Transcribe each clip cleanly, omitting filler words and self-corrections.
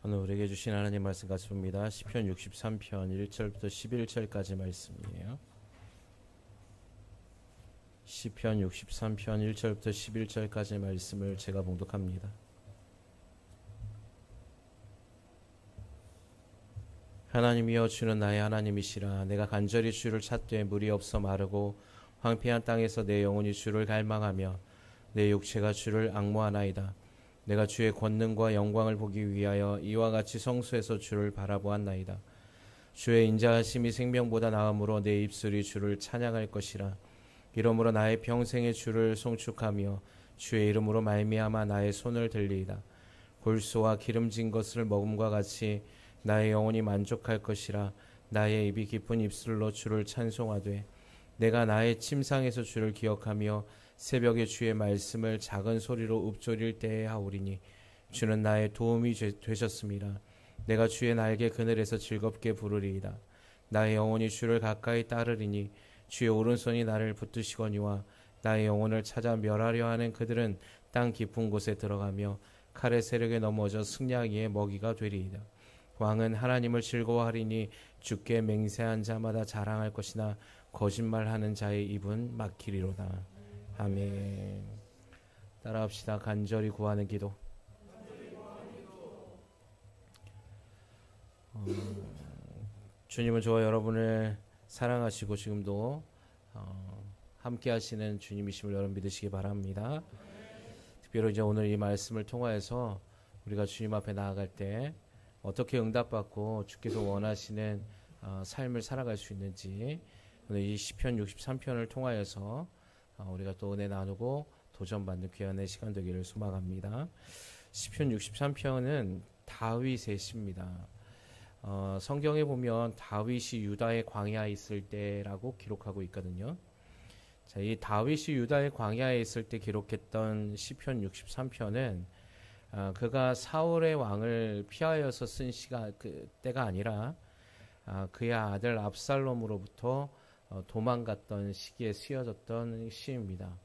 오늘 우리에게 주신 하나님 말씀 같이 봅니다. 시편 63편 1절부터 11절까지 말씀이에요. 시편 63편 1절부터 11절까지 말씀을 제가 봉독합니다. 하나님이여, 주는 나의 하나님이시라. 내가 간절히 주를 찾되 물이 없어 마르고 황폐한 땅에서 내 영혼이 주를 갈망하며 내 육체가 주를 앙모하나이다. 내가 주의 권능과 영광을 보기 위하여 이와 같이 성소에서 주를 바라보았나이다. 주의 인자하심이 생명보다 나음으로 내 입술이 주를 찬양할 것이라. 이러므로 나의 평생에 주를 송축하며 주의 이름으로 말미암아 나의 손을 들리이다. 골수와 기름진 것을 먹음과 같이 나의 영혼이 만족할 것이라. 나의 입이 깊은 입술로 주를 찬송하되 내가 나의 침상에서 주를 기억하며 새벽에 주의 말씀을 작은 소리로 읊조릴 때에 하오리니 주는 나의 도움이 되셨습니다. 내가 주의 날개 그늘에서 즐겁게 부르리이다. 나의 영혼이 주를 가까이 따르리니 주의 오른손이 나를 붙드시거니와 나의 영혼을 찾아 멸하려 하는 그들은 땅 깊은 곳에 들어가며 칼의 세력에 넘어져 승냥이의 먹이가 되리이다. 왕은 하나님을 즐거워하리니 주께 맹세한 자마다 자랑할 것이나 거짓말하는 자의 입은 막히리로다. 아멘. 따라합시다. 간절히 구하는 기도. 주님은 저와 여러분을 사랑하시고 지금도 함께 하시는 주님이심을 여러분 믿으시기 바랍니다. 특별히 이제 오늘 이 말씀을 통하여서 우리가 주님 앞에 나아갈 때 어떻게 응답받고 주께서 원하시는 삶을 살아갈 수 있는지 오늘 이 시편 63편을 통하여서 우리가 또 은혜 나누고 도전받는 귀한 시간 되기를 소망합니다. 시편 63편은 다윗의 시입니다. 성경에 보면 다윗이 유다의 광야에 있을 때라고 기록하고 있거든요. 자, 이 다윗이 유다의 광야에 있을 때 기록했던 시편 63편은 그가 사울의 왕을 피하여서 쓴 시가 그때가 아니라 그의 아들 압살롬으로부터 도망갔던 시기에 쓰여졌던 시입니다.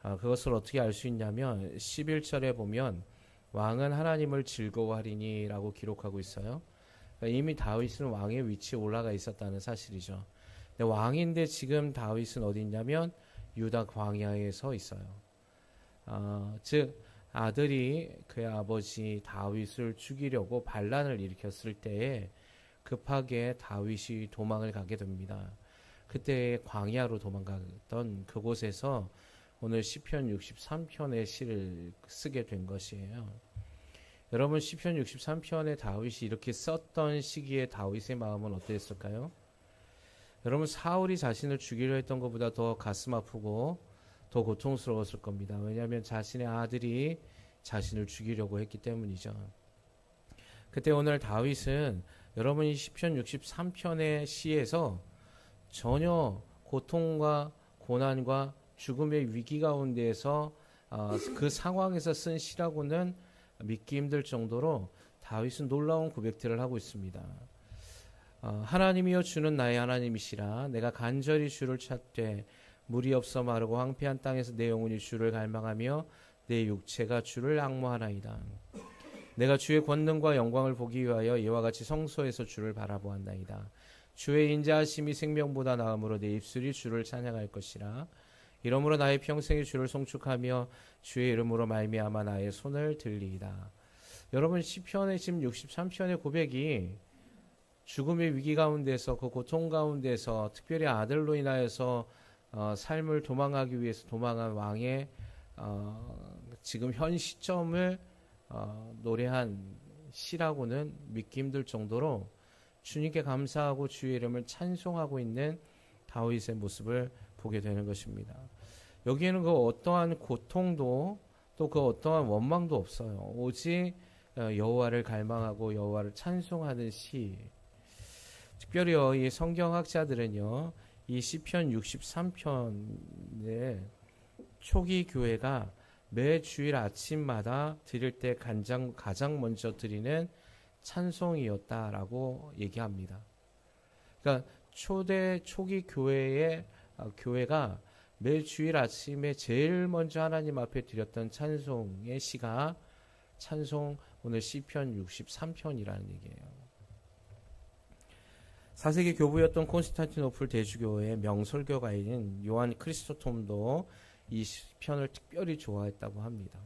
그것을 어떻게 알 수 있냐면 11절에 보면 왕은 하나님을 즐거워하리니 라고 기록하고 있어요. 그러니까 이미 다윗은 왕의 위치에 올라가 있었다는 사실이죠. 근데 왕인데 지금 다윗은 어디 있냐면 유다 광야에 서 있어요. 즉 아들이 그의 아버지 다윗을 죽이려고 반란을 일으켰을 때에 급하게 다윗이 도망을 가게 됩니다. 그때 광야로 도망갔던 그곳에서 오늘 시편 63편의 시를 쓰게 된 것이에요. 여러분, 시편 63편의 다윗이 이렇게 썼던 시기에 다윗의 마음은 어땠을까요? 여러분, 사울이 자신을 죽이려 했던 것보다 더 가슴 아프고 더 고통스러웠을 겁니다. 왜냐하면 자신의 아들이 자신을 죽이려고 했기 때문이죠. 그때 오늘 다윗은 여러분이 시편 63편의 시에서 전혀 고통과 고난과 죽음의 위기 가운데에서 그 상황에서 쓴 시라고는 믿기 힘들 정도로 다윗은 놀라운 고백들을 하고 있습니다. 하나님이여, 주는 나의 하나님이시라. 내가 간절히 주를 찾되 물이 없어 마르고 황폐한 땅에서 내 영혼이 주를 갈망하며 내 육체가 주를 앙모하나이다. 내가 주의 권능과 영광을 보기 위하여 이와 같이 성소에서 주를 바라보았나이다. 주의 인자하심이 생명보다 나음으로 내 입술이 주를 찬양할 것이라. 이러므로 나의 평생에 주를 송축하며 주의 이름으로 말미암아 나의 손을 들리이다. 여러분, 시편의 지금 63편의 고백이 죽음의 위기 가운데서, 그 고통 가운데서, 특별히 아들로 인하여서 삶을 도망하기 위해서 도망한 왕의 지금 현 시점을 노래한 시라고는 믿기 힘들 정도로 주님께 감사하고 주의 이름을 찬송하고 있는 다윗의 모습을 보게 되는 것입니다. 여기에는 그 어떠한 고통도 또 그 어떠한 원망도 없어요. 오직 여호와를 갈망하고 여호와를 찬송하는 시. 특별히 이 성경학자들은요, 이 시편 63편의 초기 교회가 매 주일 아침마다 드릴 때 가장 먼저 드리는 찬송이었다라고 얘기합니다. 그러니까 초기 교회의 교회가 매 주일 아침에 제일 먼저 하나님 앞에 드렸던 찬송의 시가 찬송 오늘 시편 63편이라는 얘기예요. 4세기 교부였던 콘스탄티노플 대주교의 명설교가인 요한 크리스토톰도 이 시편을 특별히 좋아했다고 합니다.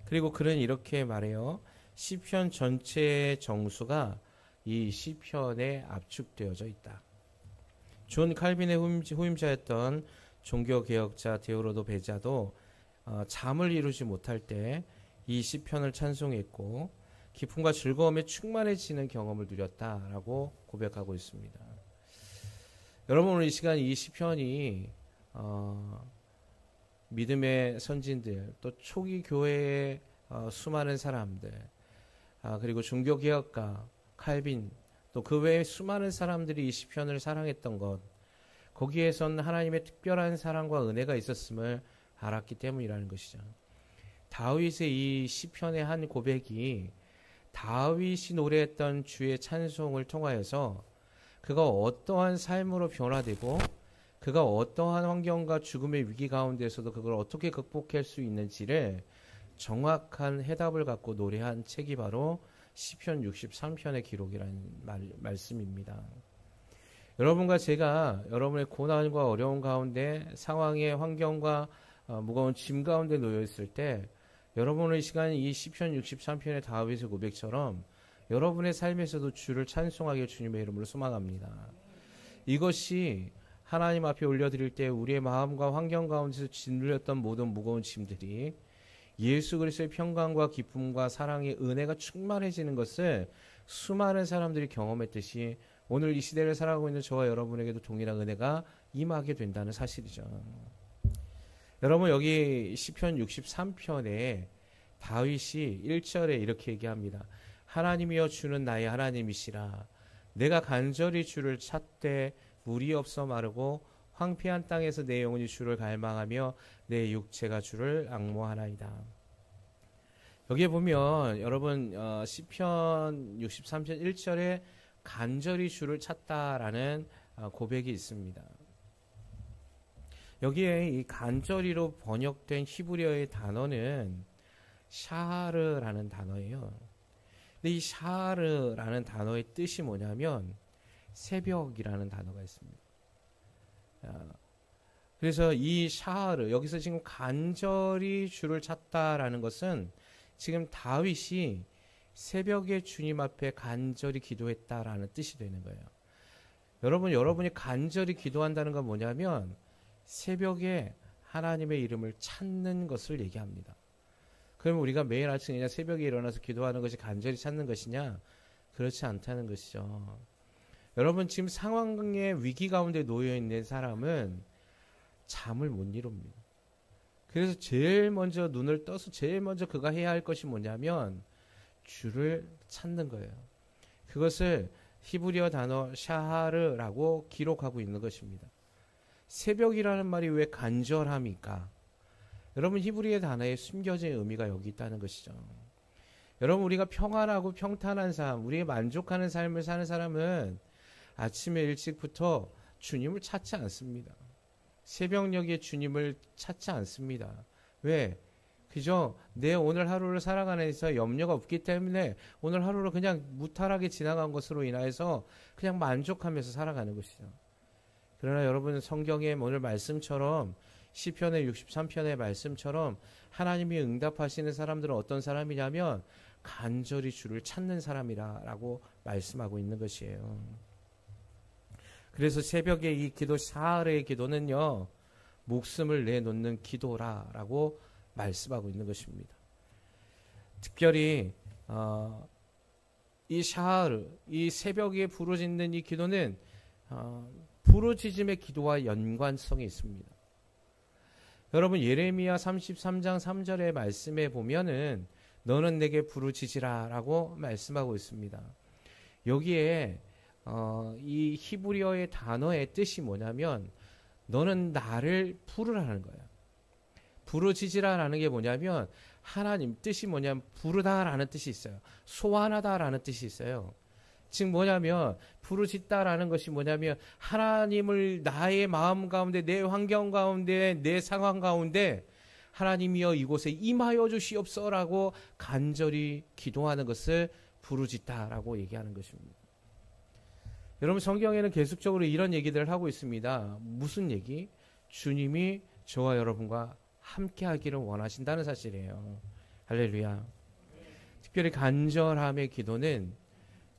그리고 그는 이렇게 말해요. 시편 전체의 정수가 이 시편에 압축되어져 있다. 존 칼빈의 후임자였던 종교개혁자 데오도로 베자도 잠을 이루지 못할 때 이 시편을 찬송했고 기쁨과 즐거움에 충만해지는 경험을 누렸다라고 고백하고 있습니다. 여러분, 오늘 이 시간 이 시편이 믿음의 선진들, 또 초기 교회의 수많은 사람들, 그리고 종교개혁가 칼빈, 또 그 외에 수많은 사람들이 이 시편을 사랑했던 것, 거기에선 하나님의 특별한 사랑과 은혜가 있었음을 알았기 때문이라는 것이죠. 다윗의 이 시편의 한 고백이 다윗이 노래했던 주의 찬송을 통하여서 그가 어떠한 삶으로 변화되고 그가 어떠한 환경과 죽음의 위기 가운데서도 그걸 어떻게 극복할 수 있는지를 정확한 해답을 갖고 노래한 책이 바로 시편 63편의 기록이라는 말씀입니다. 여러분과 제가 여러분의 고난과 어려운 가운데 상황의 환경과 무거운 짐 가운데 놓여 있을 때 여러분의 이 시간 이 시편 63편의 다윗의 고백처럼 여러분의 삶에서도 주를 찬송하길 주님의 이름으로 소망합니다. 이것이 하나님 앞에 올려드릴 때 우리의 마음과 환경 가운데서 짓눌렸던 모든 무거운 짐들이 예수 그리스도의 평강과 기쁨과 사랑의 은혜가 충만해지는 것을 수많은 사람들이 경험했듯이 오늘 이 시대를 살아가고 있는 저와 여러분에게도 동일한 은혜가 임하게 된다는 사실이죠. 여러분, 여기 시편 63편에 다윗이 1절에 이렇게 얘기합니다. 하나님이여 주는 나의 하나님이시라. 내가 간절히 주를 찾되 물이 없어 마르고 황폐한 땅에서 내 영혼이 주를 갈망하며 내 육체가 주를 앙모하나이다. 여기에 보면 여러분 시편 63편 1절에 간절히 주를 찾다라는 고백이 있습니다. 여기에 이 간절히로 번역된 히브리어의 단어는 샤르라는 단어예요. 근데 이 샤르라는 단어의 뜻이 뭐냐면 새벽이라는 단어가 있습니다. 그래서 이 샤르, 여기서 지금 간절히 주를 찾다라는 것은 지금 다윗이 새벽에 주님 앞에 간절히 기도했다라는 뜻이 되는 거예요. 여러분이 간절히 기도한다는 건 뭐냐면 새벽에 하나님의 이름을 찾는 것을 얘기합니다. 그러면 우리가 매일 아침 그냥 새벽에 일어나서 기도하는 것이 간절히 찾는 것이냐? 그렇지 않다는 것이죠. 여러분, 지금 상황의 위기 가운데 놓여 있는 사람은 잠을 못 이룹니다. 그래서 제일 먼저 눈을 떠서 제일 먼저 그가 해야 할 것이 뭐냐면 주를 찾는 거예요. 그것을 히브리어 단어 샤하르라고 기록하고 있는 것입니다. 새벽이라는 말이 왜 간절합니까? 여러분, 히브리어 단어에 숨겨진 의미가 여기 있다는 것이죠. 여러분, 우리가 평안하고 평탄한 삶, 우리의 만족하는 삶을 사는 사람은 아침에 일찍부터 주님을 찾지 않습니다. 새벽녘에 주님을 찾지 않습니다. 왜? 그저 내 오늘 하루를 살아가는 데서 염려가 없기 때문에 오늘 하루를 그냥 무탈하게 지나간 것으로 인하여서 그냥 만족하면서 살아가는 것이죠. 그러나 여러분, 성경의 오늘 말씀처럼 시편의 63편의 말씀처럼 하나님이 응답하시는 사람들은 어떤 사람이냐면 간절히 주를 찾는 사람이라고 말씀하고 있는 것이에요. 그래서 새벽에 이 기도 샤르의 기도는요, 목숨을 내놓는 기도라라고 말씀하고 있는 것입니다. 특별히 이 샤르, 이 새벽에 부르짖는 이 기도는 부르짖음의 기도와 연관성이 있습니다. 여러분, 예레미야 33장 3절의 말씀에 보면은 너는 내게 부르짖으라 라고 말씀하고 있습니다. 여기에 이 히브리어의 단어의 뜻이 뭐냐면 너는 나를 부르라는 거예요. 부르짖으라라는 게 뭐냐면 하나님 뜻이 뭐냐면 부르다라는 뜻이 있어요. 소환하다라는 뜻이 있어요. 즉 뭐냐면 부르짖다라는 것이 뭐냐면 하나님을 나의 마음 가운데 내 환경 가운데 내 상황 가운데 하나님이여 이곳에 임하여 주시옵소서라고 간절히 기도하는 것을 부르짖다라고 얘기하는 것입니다. 여러분, 성경에는 계속적으로 이런 얘기들을 하고 있습니다. 무슨 얘기? 주님이 저와 여러분과 함께 하기를 원하신다는 사실이에요. 할렐루야. 특별히 간절함의 기도는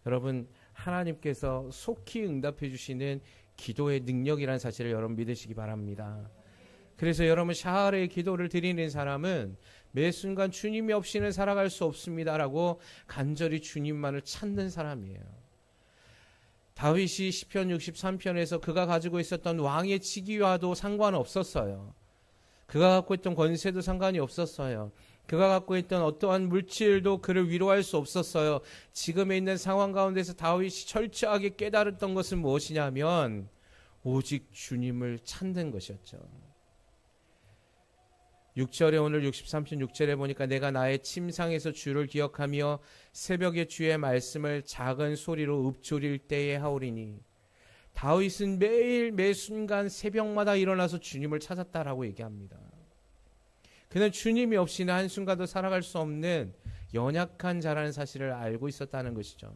여러분, 하나님께서 속히 응답해 주시는 기도의 능력이라는 사실을 여러분 믿으시기 바랍니다. 그래서 여러분, 샤할의 기도를 드리는 사람은 매 순간 주님이 없이는 살아갈 수 없습니다라고 간절히 주님만을 찾는 사람이에요. 다윗이 시편 63편에서 그가 가지고 있었던 왕의 직위와도 상관없었어요. 그가 갖고 있던 권세도 상관이 없었어요. 그가 갖고 있던 어떠한 물질도 그를 위로할 수 없었어요. 지금에 있는 상황 가운데서 다윗이 철저하게 깨달았던 것은 무엇이냐면 오직 주님을 찾는 것이었죠. 6절에 오늘 63편 6절에 보니까 내가 나의 침상에서 주를 기억하며 새벽에 주의 말씀을 작은 소리로 읊조릴 때에 하오리니. 다윗은 매일 매 순간 새벽마다 일어나서 주님을 찾았다라고 얘기합니다. 그는 주님이 없이는 한순간도 살아갈 수 없는 연약한 자라는 사실을 알고 있었다는 것이죠.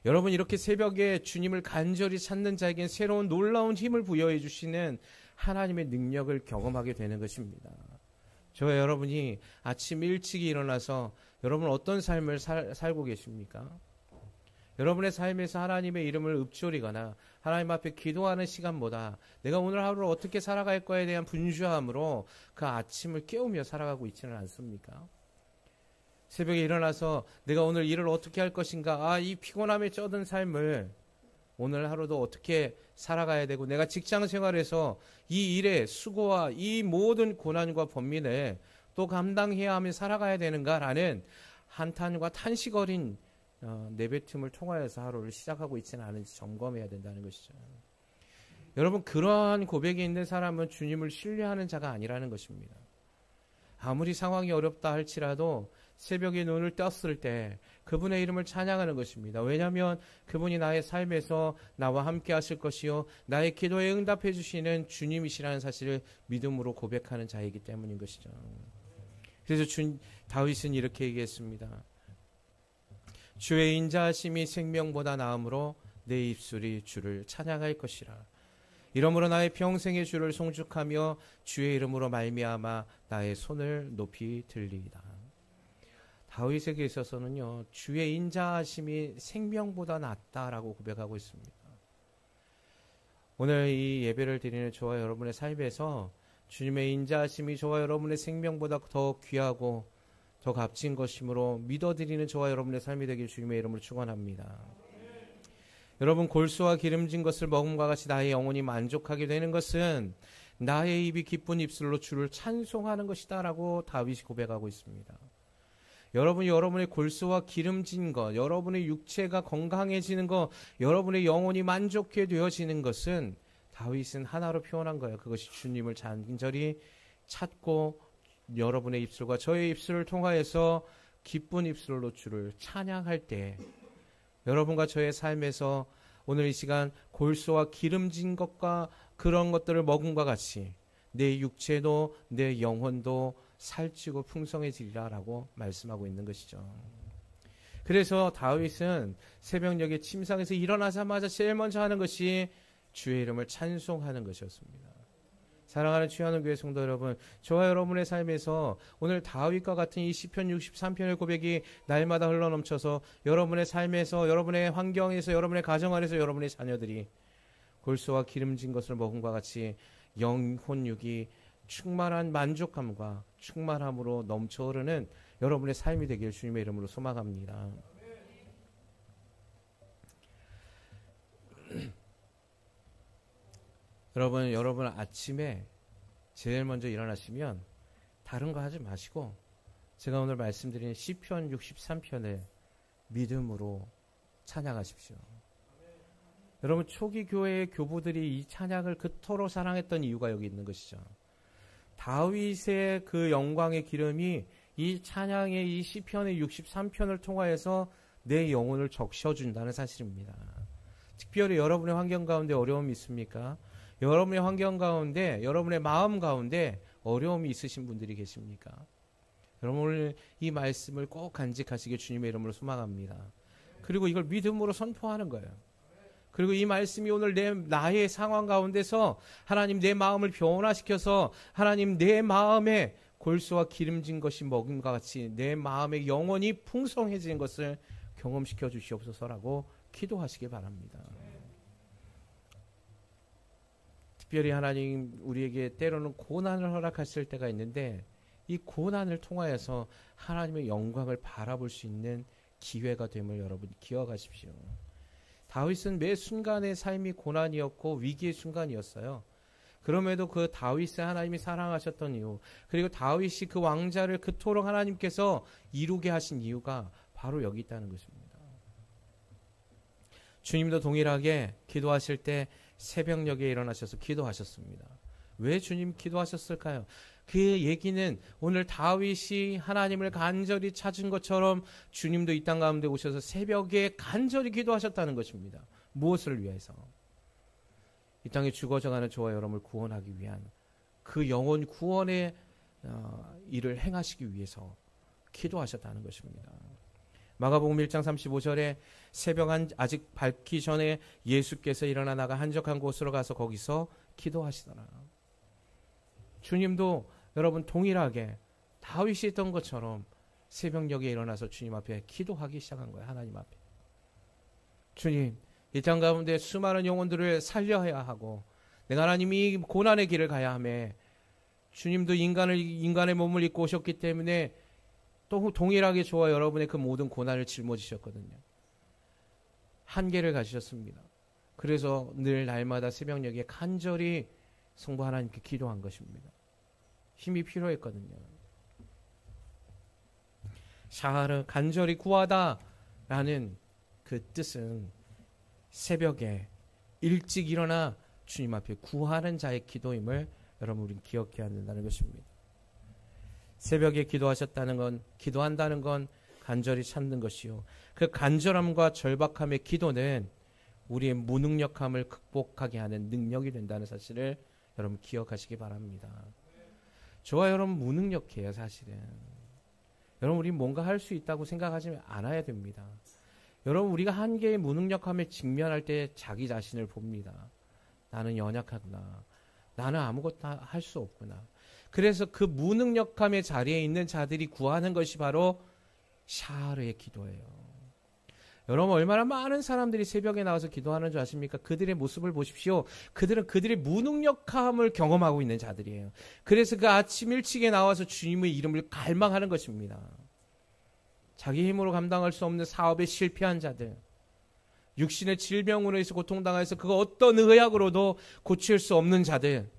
여러분, 이렇게 새벽에 주님을 간절히 찾는 자에겐 새로운 놀라운 힘을 부여해 주시는 하나님의 능력을 경험하게 되는 것입니다. 저와 여러분이 아침 일찍 일어나서 여러분 어떤 삶을 살고 계십니까? 여러분의 삶에서 하나님의 이름을 읊조리거나 하나님 앞에 기도하는 시간보다 내가 오늘 하루를 어떻게 살아갈 거에 대한 분주함으로 그 아침을 깨우며 살아가고 있지는 않습니까? 새벽에 일어나서 내가 오늘 일을 어떻게 할 것인가, 이 피곤함에 쩌든 삶을 오늘 하루도 어떻게 살아가야 되고, 내가 직장 생활에서 이 일의 수고와 이 모든 고난과 번민을 또 감당해야 하며 살아가야 되는가라는 한탄과 탄식 어린 내뱉음을 통하여서 하루를 시작하고 있지는 않은지 점검해야 된다는 것이죠. 여러분, 그러한 고백이 있는 사람은 주님을 신뢰하는 자가 아니라는 것입니다. 아무리 상황이 어렵다 할지라도 새벽에 눈을 떴을 때 그분의 이름을 찬양하는 것입니다. 왜냐하면 그분이 나의 삶에서 나와 함께 하실 것이요 나의 기도에 응답해 주시는 주님이시라는 사실을 믿음으로 고백하는 자이기 때문인 것이죠. 그래서 다윗은 이렇게 얘기했습니다. 주의 인자하심이 생명보다 나음으로 내 입술이 주를 찬양할 것이라. 이러므로 나의 평생의 주를 송축하며 주의 이름으로 말미암아 나의 손을 높이 들리이다. 다윗에게 있어서는요, 주의 인자하심이 생명보다 낫다라고 고백하고 있습니다. 오늘 이 예배를 드리는 저와 여러분의 삶에서 주님의 인자하심이 저와 여러분의 생명보다 더 귀하고 더 값진 것이므로 믿어드리는 저와 여러분의 삶이 되길 주님의 이름으로 축원합니다. 여러분, 골수와 기름진 것을 먹음과 같이 나의 영혼이 만족하게 되는 것은 나의 입이 기쁜 입술로 주를 찬송하는 것이다 라고 다윗이 고백하고 있습니다. 여러분이 여러분의 골수와 기름진 것, 여러분의 육체가 건강해지는 것, 여러분의 영혼이 만족해 되어지는 것은 다윗은 하나로 표현한 거예요. 그것이 주님을 간절히 찾고 여러분의 입술과 저의 입술을 통하여서 기쁜 입술로 주를 찬양할 때 여러분과 저의 삶에서 오늘 이 시간 골수와 기름진 것과 그런 것들을 먹음과 같이 내 육체도 내 영혼도 살찌고 풍성해지리라라고 말씀하고 있는 것이죠. 그래서 다윗은 새벽녘에 침상에서 일어나자마자 제일 먼저 하는 것이 주의 이름을 찬송하는 것이었습니다. 사랑하는 주야는 교회 성도 여러분, 저와 여러분의 삶에서 오늘 다윗과 같은 이 시편 63편의 고백이 날마다 흘러넘쳐서 여러분의 삶에서, 여러분의 환경에서, 여러분의 가정 안에서 여러분의 자녀들이 골수와 기름진 것을 먹음과 같이 영혼육이 충만한 만족감과 충만함으로 넘쳐 흐르는 여러분의 삶이 되길 주님의 이름으로 소망합니다. 여러분 아침에 제일 먼저 일어나시면 다른 거 하지 마시고 제가 오늘 말씀드린 시편 63편을 믿음으로 찬양하십시오. 여러분, 초기 교회의 교부들이 이 찬양을 그토록 사랑했던 이유가 여기 있는 것이죠. 다윗의 그 영광의 기름이 이 찬양의 이 시편의 63편을 통하여서 내 영혼을 적셔준다는 사실입니다. 특별히 여러분의 환경 가운데 어려움이 있습니까? 여러분의 환경 가운데, 여러분의 마음 가운데 어려움이 있으신 분들이 계십니까? 여러분 오늘 이 말씀을 꼭 간직하시길 주님의 이름으로 소망합니다. 그리고 이걸 믿음으로 선포하는 거예요. 그리고 이 말씀이 오늘 나의 상황 가운데서 하나님 내 마음을 변화시켜서 하나님 내 마음에 골수와 기름진 것이 먹음과 같이 내 마음의 영혼이 풍성해지는 것을 경험시켜 주시옵소서라고 기도하시기 바랍니다. 특별히 하나님 우리에게 때로는 고난을 허락하실 때가 있는데 이 고난을 통하여서 하나님의 영광을 바라볼 수 있는 기회가 됨을 여러분 기억하십시오. 다윗은 매 순간의 삶이 고난이었고 위기의 순간이었어요. 그럼에도 그 다윗을 하나님이 사랑하셨던 이유, 그리고 다윗이 그 왕자를 그토록 하나님께서 이루게 하신 이유가 바로 여기 있다는 것입니다. 주님도 동일하게 기도하실 때 새벽녘에 일어나셔서 기도하셨습니다. 왜 주님 기도하셨을까요? 그 얘기는 오늘 다윗이 하나님을 간절히 찾은 것처럼 주님도 이 땅 가운데 오셔서 새벽에 간절히 기도하셨다는 것입니다. 무엇을 위해서? 이 땅에 죽어져가는 저와 여러분을 구원하기 위한 그 영혼 구원의 일을 행하시기 위해서 기도하셨다는 것입니다. 마가복음 1장 35절에 새벽 아직 밝기 전에 예수께서 일어나 나가 한적한 곳으로 가서 거기서 기도하시더라. 주님도 여러분 동일하게 다윗이 했던 것처럼 새벽녘에 일어나서 주님 앞에 기도하기 시작한 거예요. 하나님 앞에. 주님, 이 땅 가운데 수많은 영혼들을 살려야 하고 내가 하나님이 고난의 길을 가야 하며 주님도 인간의 몸을 입고 오셨기 때문에 또 동일하게 저와 여러분의 그 모든 고난을 짊어지셨거든요. 한계를 가지셨습니다. 그래서 늘 날마다 새벽녘에 간절히 성부 하나님께 기도한 것입니다. 힘이 필요했거든요. 샤하르 간절히 구하다라는 그 뜻은 새벽에 일찍 일어나 주님 앞에 구하는 자의 기도임을 여러분 우리는 기억해야 한다는 것입니다. 새벽에 기도하셨다는 건, 기도한다는 건 간절히 찾는 것이요. 그 간절함과 절박함의 기도는 우리의 무능력함을 극복하게 하는 능력이 된다는 사실을 여러분 기억하시기 바랍니다. 저와 여러분 무능력해요, 사실은. 여러분 우리 뭔가 할 수 있다고 생각하지 않아야 됩니다. 여러분 우리가 한계의 무능력함에 직면할 때 자기 자신을 봅니다. 나는 연약하구나. 나는 아무것도 할 수 없구나. 그래서 그 무능력함의 자리에 있는 자들이 구하는 것이 바로 샤르의 기도예요. 여러분 얼마나 많은 사람들이 새벽에 나와서 기도하는 줄 아십니까? 그들의 모습을 보십시오. 그들은 그들의 무능력함을 경험하고 있는 자들이에요. 그래서 그 아침 일찍에 나와서 주님의 이름을 갈망하는 것입니다. 자기 힘으로 감당할 수 없는 사업에 실패한 자들, 육신의 질병으로 해서 고통당해서 그 어떤 의학으로도 고칠 수 없는 자들,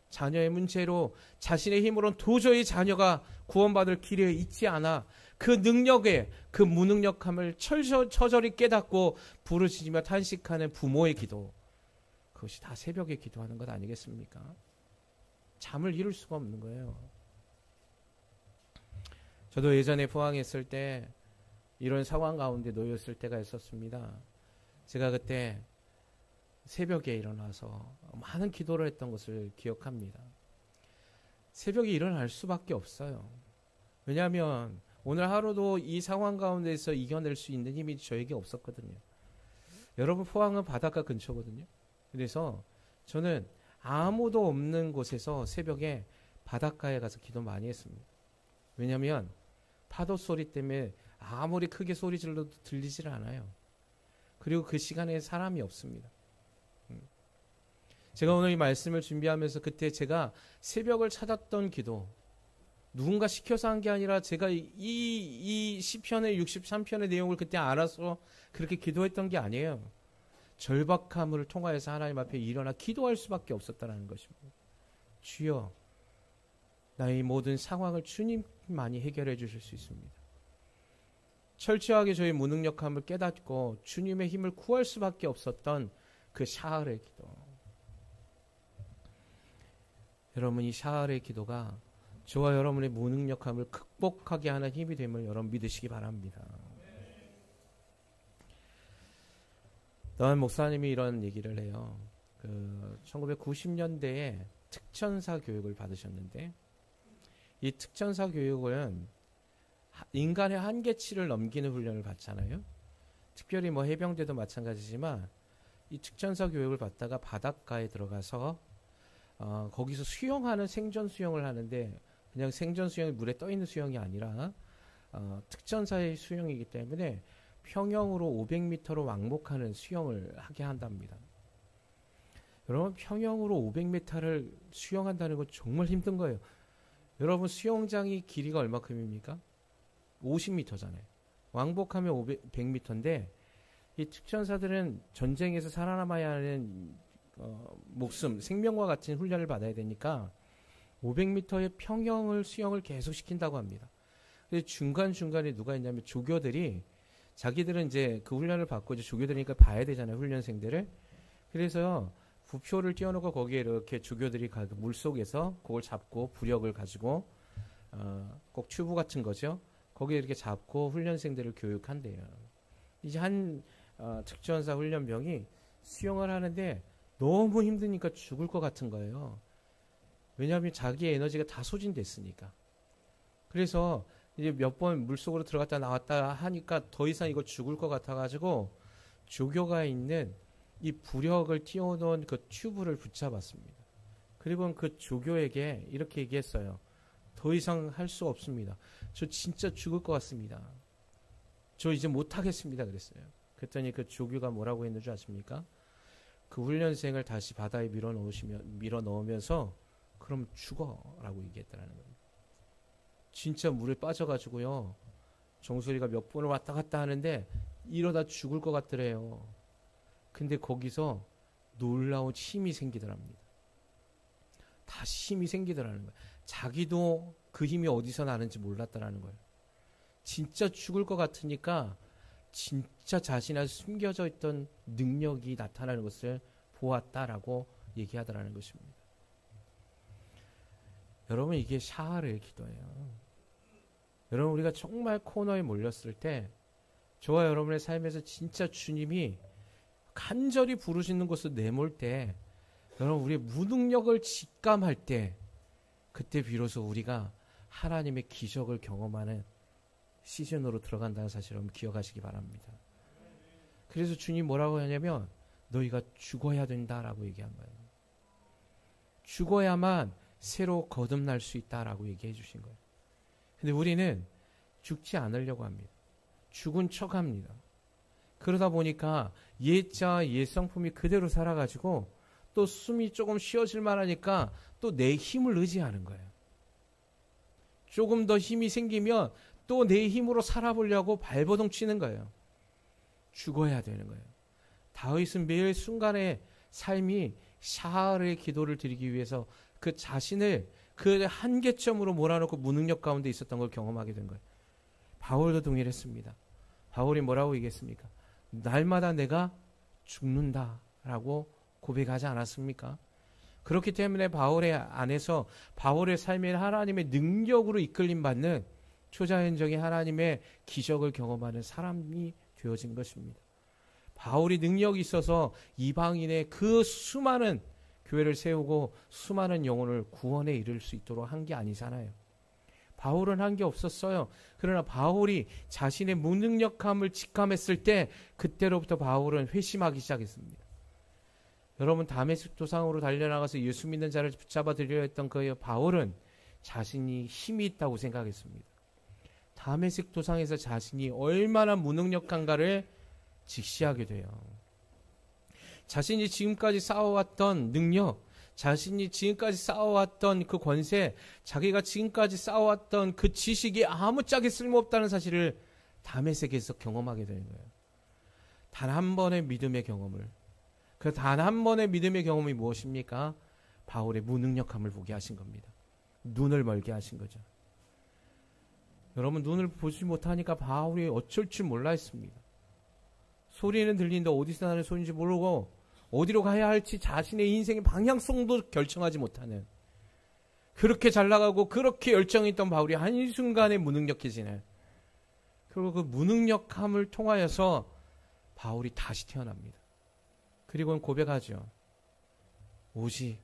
자녀의 문제로 자신의 힘으로는 도저히 자녀가 구원받을 길에 있지 않아 그 능력에 그 무능력함을 처절히 깨닫고 부르짖으며 탄식하는 부모의 기도, 그것이 다 새벽에 기도하는 것 아니겠습니까? 잠을 이룰 수가 없는 거예요. 저도 예전에 포항했을 때 이런 상황 가운데 놓였을 때가 있었습니다. 제가 그때 새벽에 일어나서 많은 기도를 했던 것을 기억합니다. 새벽에 일어날 수밖에 없어요. 왜냐하면 오늘 하루도 이 상황 가운데서 이겨낼 수 있는 힘이 저에게 없었거든요. 여러분 포항은 바닷가 근처거든요. 그래서 저는 아무도 없는 곳에서 새벽에 바닷가에 가서 기도 많이 했습니다. 왜냐하면 파도 소리 때문에 아무리 크게 소리 질러도 들리질 않아요. 그리고 그 시간에 사람이 없습니다. 제가 오늘 이 말씀을 준비하면서 그때 제가 새벽을 찾았던 기도, 누군가 시켜서 한 게 아니라 제가 이 시편의 63편의 내용을 그때 알아서 그렇게 기도했던 게 아니에요. 절박함을 통하여서 하나님 앞에 일어나 기도할 수밖에 없었다는 것입니다. 주여, 나의 모든 상황을 주님만이 해결해 주실 수 있습니다. 철저하게 저의 무능력함을 깨닫고 주님의 힘을 구할 수밖에 없었던 그 샤할의 기도. 여러분 이 샤할의 기도가 저와 여러분의 무능력함을 극복하게 하는 힘이 됨을 여러분 믿으시기 바랍니다. 또한 목사님이 이런 얘기를 해요. 1990년대에 특전사 교육을 받으셨는데, 이 특전사 교육은 인간의 한계치를 넘기는 훈련을 받잖아요. 특별히 뭐 해병대도 마찬가지지만 이 특전사 교육을 받다가 바닷가에 들어가서 거기서 수영하는 생존 수영을 하는데, 그냥 생존 수영이 물에 떠 있는 수영이 아니라 특전사의 수영이기 때문에 평영으로 500m로 왕복하는 수영을 하게 한답니다. 여러분, 평영으로 500m를 수영한다는 건 정말 힘든 거예요. 여러분, 수영장이 길이가 얼마큼입니까? 50m잖아요. 왕복하면 100m인데, 이 특전사들은 전쟁에서 살아남아야 하는 목숨, 생명과 같은 훈련을 받아야 되니까 500m의 평영을 수영을 계속 시킨다고 합니다. 그래서 중간중간에 누가 있냐면 조교들이, 자기들은 이제 그 훈련을 받고 이제 조교들이니까 봐야 되잖아요, 훈련생들을. 그래서 부표를 띄워놓고 거기에 이렇게 조교들이 물 속에서 그걸 잡고 부력을 가지고 꼭 튜브 같은 거죠. 거기에 이렇게 잡고 훈련생들을 교육한대요. 이제 한 특전사 훈련병이 수영을 하는데 너무 힘드니까 죽을 것 같은 거예요. 왜냐하면 자기의 에너지가 다 소진됐으니까. 그래서 이제 몇 번 물속으로 들어갔다 나왔다 하니까 더 이상 이거 죽을 것 같아가지고 조교가 있는 이 부력을 띄워놓은 그 튜브를 붙잡았습니다. 그리고 그 조교에게 이렇게 얘기했어요. 더 이상 할 수 없습니다. 저 진짜 죽을 것 같습니다. 저 이제 못하겠습니다. 그랬어요. 그랬더니 그 조교가 뭐라고 했는 줄 아십니까? 그 훈련생을 다시 바다에 밀어 넣으면서 그럼 죽어라고 얘기했다는 겁니다. 진짜 물에 빠져가지고요. 정수리가 몇 번을 왔다 갔다 하는데 이러다 죽을 것 같더래요. 근데 거기서 놀라운 힘이 생기더랍니다. 다시 힘이 생기더라는 거예요. 자기도 그 힘이 어디서 나는지 몰랐다라는 거예요. 진짜 죽을 것 같으니까 진짜 자신한테 숨겨져 있던 능력이 나타나는 것을 보았다라고 얘기하더라는 것입니다. 여러분, 이게 샤하르의 기도예요. 여러분, 우리가 정말 코너에 몰렸을 때, 저와 여러분의 삶에서 진짜 주님이 간절히 부르시는 곳을 내몰 때, 여러분, 우리의 무능력을 직감할 때, 그때 비로소 우리가 하나님의 기적을 경험하는 시즌으로 들어간다는 사실을 여러분 기억하시기 바랍니다. 그래서 주님 뭐라고 하냐면 너희가 죽어야 된다라고 얘기한 거예요. 죽어야만 새로 거듭날 수 있다라고 얘기해 주신 거예요. 근데 우리는 죽지 않으려고 합니다. 죽은 척합니다. 그러다 보니까 옛자 옛 성품이 그대로 살아가지고 또 숨이 조금 쉬어질 만하니까 또 내 힘을 의지하는 거예요. 조금 더 힘이 생기면 또 내 힘으로 살아보려고 발버둥 치는 거예요. 죽어야 되는 거예요. 다윗은 매일 순간의 삶이 샤하르의 기도를 드리기 위해서 그 자신을 그 한계점으로 몰아넣고 무능력 가운데 있었던 걸 경험하게 된 거예요. 바울도 동일했습니다. 바울이 뭐라고 얘기했습니까? 날마다 내가 죽는다라고 고백하지 않았습니까? 그렇기 때문에 바울의 안에서 바울의 삶에 하나님의 능력으로 이끌림 받는 초자연적인 하나님의 기적을 경험하는 사람이 되어진 것입니다. 바울이 능력이 있어서 이방인의 그 수많은 교회를 세우고 수많은 영혼을 구원에 이를 수 있도록 한 게 아니잖아요. 바울은 한 게 없었어요. 그러나 바울이 자신의 무능력함을 직감했을 때 그때로부터 바울은 회심하기 시작했습니다. 여러분, 다메섹 도상으로 달려나가서 예수 믿는 자를 붙잡아 들려 했던 그 바울은 자신이 힘이 있다고 생각했습니다. 다메섹 도상에서 자신이 얼마나 무능력한가를 직시하게 돼요. 자신이 지금까지 쌓아왔던 능력, 자신이 지금까지 쌓아왔던 그 권세, 자기가 지금까지 쌓아왔던 그 지식이 아무짝에 쓸모없다는 사실을 다메섹에서 경험하게 되는 거예요. 단 한 번의 믿음의 경험을. 그 단 한 번의 믿음의 경험이 무엇입니까? 바울의 무능력함을 보게 하신 겁니다. 눈을 멀게 하신 거죠. 여러분, 눈을 보지 못하니까 바울이 어쩔 줄 몰라 했습니다. 소리는 들리는데 어디서 나는 소리인지 모르고 어디로 가야 할지 자신의 인생의 방향성도 결정하지 못하는, 그렇게 잘 나가고 그렇게 열정이 있던 바울이 한순간에 무능력해지는, 그리고 그 무능력함을 통하여서 바울이 다시 태어납니다. 그리고는 고백하죠. 오직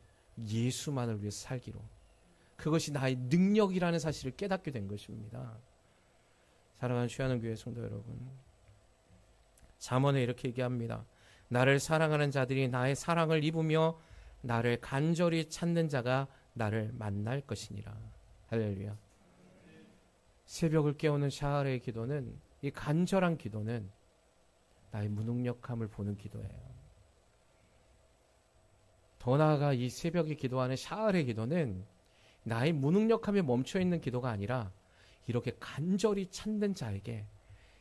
예수만을 위해서 살기로, 그것이 나의 능력이라는 사실을 깨닫게 된 것입니다. 사랑하는 취하는 교회 성도 여러분, 잠언에 이렇게 얘기합니다. 나를 사랑하는 자들이 나의 사랑을 입으며 나를 간절히 찾는 자가 나를 만날 것이니라. 할렐루야. 새벽을 깨우는 샤알의 기도는, 이 간절한 기도는 나의 무능력함을 보는 기도예요. 더 나아가 이 새벽에 기도하는 샤알의 기도는 나의 무능력함에 멈춰있는 기도가 아니라 이렇게 간절히 찾는 자에게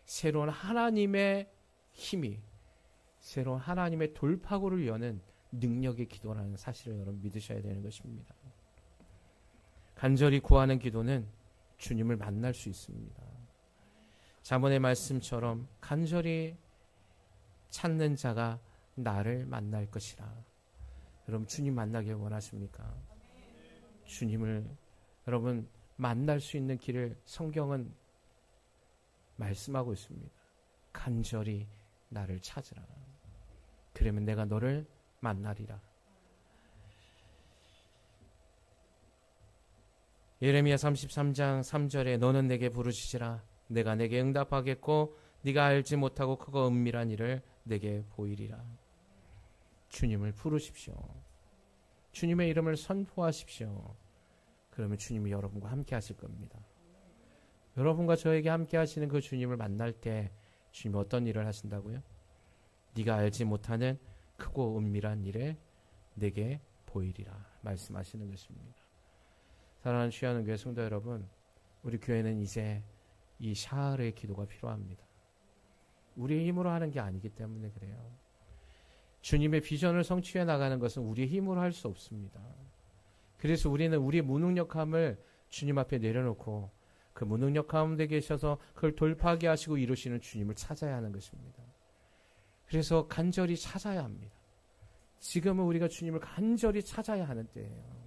새로운 하나님의 힘이, 새로운 하나님의 돌파구를 여는 능력의 기도라는 사실을 여러분 믿으셔야 되는 것입니다. 간절히 구하는 기도는 주님을 만날 수 있습니다. 잠언의 말씀처럼 간절히 찾는 자가 나를 만날 것이라. 여러분 주님 만나길 원하십니까? 주님을 여러분 만날 수 있는 길을 성경은 말씀하고 있습니다. 간절히 나를 찾으라. 그러면 내가 너를 만나리라. 예레미야 33장 3절에 너는 내게 부르짖으라. 내가 내게 응답하겠고 네가 알지 못하고 크고 은밀한 일을 내게 보이리라. 주님을 부르십시오. 주님의 이름을 선포하십시오. 그러면 주님이 여러분과 함께 하실 겁니다. 여러분과 저에게 함께 하시는 그 주님을 만날 때 주님이 어떤 일을 하신다고요? 네가 알지 못하는 크고 은밀한 일을 내게 보이리라 말씀하시는 것입니다. 사랑하는 취하는 교회 성도 여러분, 우리 교회는 이제 이 샤알의 기도가 필요합니다. 우리의 힘으로 하는 게 아니기 때문에 그래요. 주님의 비전을 성취해 나가는 것은 우리의 힘으로 할 수 없습니다. 그래서 우리는 우리의 무능력함을 주님 앞에 내려놓고 그 무능력 가운데 계셔서 그걸 돌파하게 하시고 이루시는 주님을 찾아야 하는 것입니다. 그래서 간절히 찾아야 합니다. 지금은 우리가 주님을 간절히 찾아야 하는 때예요.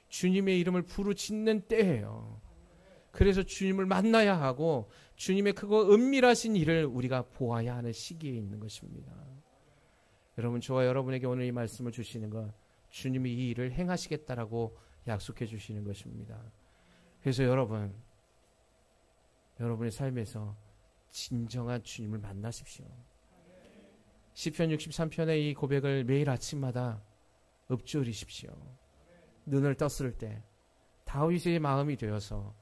주님의 이름을 부르짖는 때예요. 그래서 주님을 만나야 하고 주님의 크고 은밀하신 일을 우리가 보아야 하는 시기에 있는 것입니다. 여러분, 저와 여러분에게 오늘 이 말씀을 주시는 것, 주님이 이 일을 행하시겠다라고 약속해 주시는 것입니다. 그래서 여러분의 삶에서 진정한 주님을 만나십시오. 시편 63편의 이 고백을 매일 아침마다 읊조리십시오. 눈을 떴을 때 다윗의 마음이 되어서,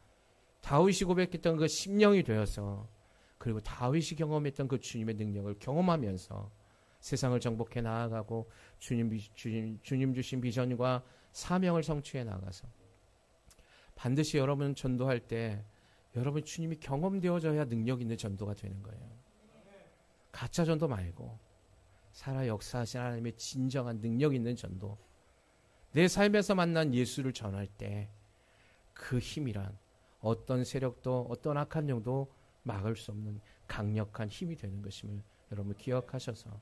다윗이 고백했던 그 심령이 되어서, 그리고 다윗이 경험했던 그 주님의 능력을 경험하면서 세상을 정복해 나아가고 주님 주신 비전과 사명을 성취해 나가서 반드시 여러분 전도할 때 여러분 주님이 경험되어져야 능력 있는 전도가 되는 거예요. 가짜 전도 말고 살아 역사하신 하나님의 진정한 능력 있는 전도, 내 삶에서 만난 예수를 전할 때 그 힘이란 어떤 세력도 어떤 악한 영도 막을 수 없는 강력한 힘이 되는 것임을 여러분 기억하셔서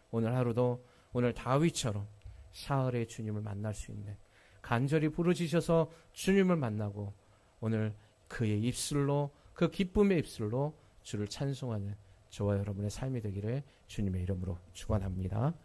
오늘 하루도 오늘 다윗처럼 샤알의 주님을 만날 수 있는, 간절히 부르짖으셔서 주님을 만나고 오늘 그의 입술로, 그 기쁨의 입술로 주를 찬송하는 저와 여러분의 삶이 되기를 주님의 이름으로 축원합니다.